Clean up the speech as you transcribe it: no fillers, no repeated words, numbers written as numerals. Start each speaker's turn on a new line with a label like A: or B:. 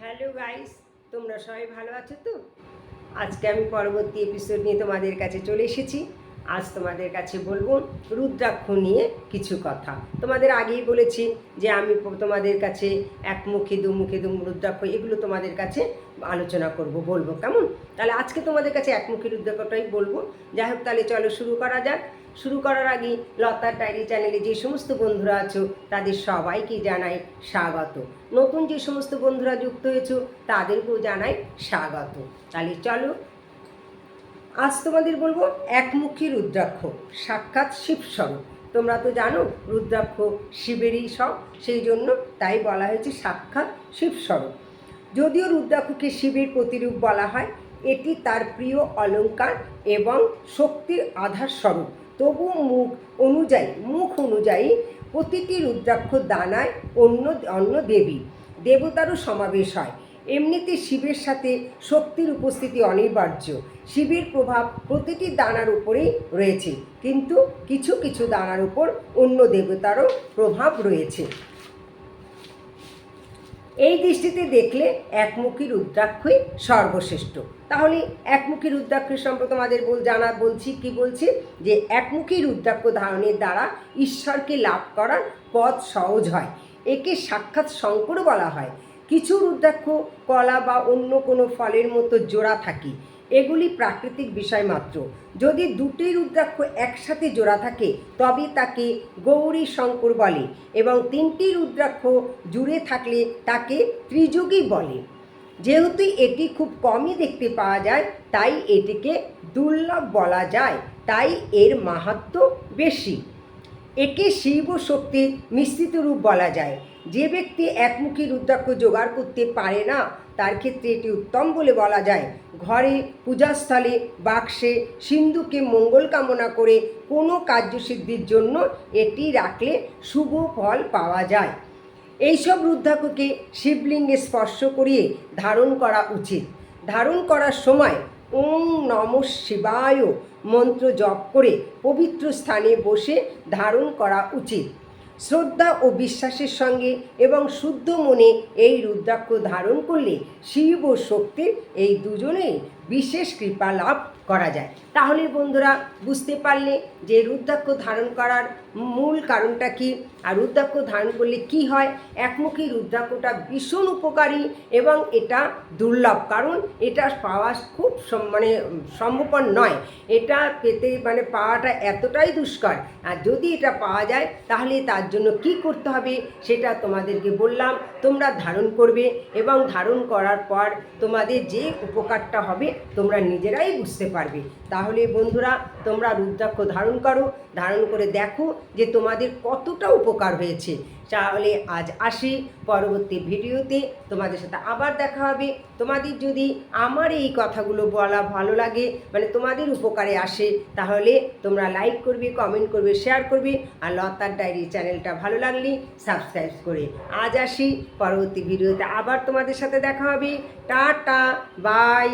A: Hello guys, তোমরা সবাই ভালো আছো তো? আজকে আমি পরবর্তী এপিসোড নিয়ে তোমাদের কাছে চলে এসেছি। আজ তোমাদের কাছে বলবো রুদ্রাক্ষ নিয়ে কিছু কথা। তোমাদের আগেই বলেছি যে আমি তোমাদের কাছে একমুখী দুমুখী রুদ্রাক্ষ এগুলো তোমাদের কাছে আলোচনা বলবো কেমন? তাহলে আজকে তোমাদের কাছে একমুখী রুদ্রাক্ষটাই বলবো। যাই হোক, তাহলে চলো শুরু করা যাক। শুরু করার আগে লতার ডায়েরি চ্যানেলে যে সমস্ত বন্ধুরা আছো তাদের সবাইকে জানাই স্বাগত। নতুন যে সমস্ত বন্ধুরা যুক্ত হয়েছো তাদেরকেও জানাই স্বাগত। তাহলে চলো, আজ তোমাদের বলবো একমুখী রুদ্রাক্ষ সাক্ষাৎ শিবস্বরূপ। তোমরা তো জানো রুদ্রাক্ষ শিবেরই সব, সেই জন্য তাই বলা হয়েছে সাক্ষাৎ শিবস্বরূপ। যদিও রুদ্রাক্ষকে শিবের প্রতিরূপ বলা হয়, এটি তার প্রিয় অলঙ্কার এবং শক্তির আধার স্বরূপ। তবু মুখ অনুযায়ী প্রতিটি রুদ্রাক্ষ দানায় অন্য অন্য দেবতারও সমাবেশ হয়। এমনিতে শিবের সাথে শক্তির উপস্থিতি অনিবার্য। শিবের প্রভাব প্রতিটি দানার উপরেই রয়েছে, কিন্তু কিছু কিছু দানার উপর অন্য দেবতারও প্রভাব রয়েছে। এই দৃষ্টিতে দেখলে একমুখী রুদ্রাক্ষই সর্বশ্রেষ্ঠ। তাহলে একমুখী রুদ্রাক্ষের সম্পর্কে আমাদের বলছি যে একমুখী রুদ্রাক্ষ ধারণের দ্বারা ঈশ্বরকে লাভ করার পথ সহজ হয়। একে সাক্ষাৎ শঙ্করও বলা হয়। কিছু রুদ্রাক্ষ কলা বা অন্য কোনো ফলের মতো জোড়া থাকে, এগুলি প্রাকৃতিক বিষয় মাত্র। যদি দুটি রুদ্রাক্ষ একসাথে জোড়া থাকে তবে তাকে গৌরী শঙ্কর বলে, এবং তিনটি রুদ্রাক্ষ জুড়ে থাকলে তাকে ত্রিযুগী বলে। যেহেতু এটি খুব কমই দেখতে পাওয়া যায় তাই এটিকে দুর্লভ বলা যায়, তাই এর মাহাত্ম্য বেশি। একে শিব ও শক্তির মিশ্রিত রূপ বলা যায়। যে ব্যক্তি একমুখী রুদ্রাক্ষ জোগাড় করতে পারে না তার ক্ষেত্রে এটি উত্তম বলে বলা যায়। ঘরে, পূজাস্থলে, বাক্সে সিন্ধুকে মঙ্গল কামনা করে কোনো কার্যসিদ্ধির জন্য এটি রাখলে শুভ ফল পাওয়া যায়। এইসব রুদ্রাক্ষকে শিবলিঙ্গে স্পর্শ করিয়ে ধারণ করা উচিত। ধারণ করার সময় ওং নমঃ শিবায় মন্ত্র জপ করে পবিত্র স্থানে বসে ধারণ করা উচিত। শ্রদ্ধা ও বিশ্বাসের সঙ্গে এবং শুদ্ধ মনে এই রুদ্রাক্ষ ধারণ করলে শিব ও শক্তির এই দুজনেই বিশেষ কৃপা লাভ করা যায়। তাহলে বন্ধুরা বুঝতে পারলে যে রুদ্রাক্ষ ধারণ করার মূল কারণটা কি, আর রুদ্রাক্ষ ধারণ করলে কি হয়। একমুখী রুদ্রাক্ষটা ভীষণ উপকারী এবং এটা দুর্লভ, কারণ এটা পাওয়া খুব সম্ভবপর নয়। এটা পেতে পাওয়াটা এতটাই দুষ্কর। আর যদি এটা পাওয়া যায় তাহলে তার জন্য কি করতে হবে সেটা তোমাদেরকে বললাম। তোমরা ধারণ করবে এবং ধারণ করার পর তোমাদের যে উপকারটা হবে তোমরা নিজেরাই বুঝতে পারবে। তাহলে বন্ধুরা তোমরা রুদ্রাক্ষ ধারণ করো, ধারণ করে দেখো যে তোমাদের কতটা উপকার হয়েছে। তাহলে আজ আসি, পরবর্তী ভিডিওতে তোমাদের সাথে আবার দেখা হবে। তোমাদের যদি আমার এই কথাগুলো বলা ভালো লাগে, তোমাদের উপকারে আসে, তাহলে তোমরা লাইক করবে, কমেন্ট করবে, শেয়ার করবে, আর লতার ডায়েরি চ্যানেলটা ভালো লাগলে সাবস্ক্রাইব করে। আজ আসি, পরবর্তী ভিডিওতে আবার তোমাদের সাথে দেখা হবে। Tata, by.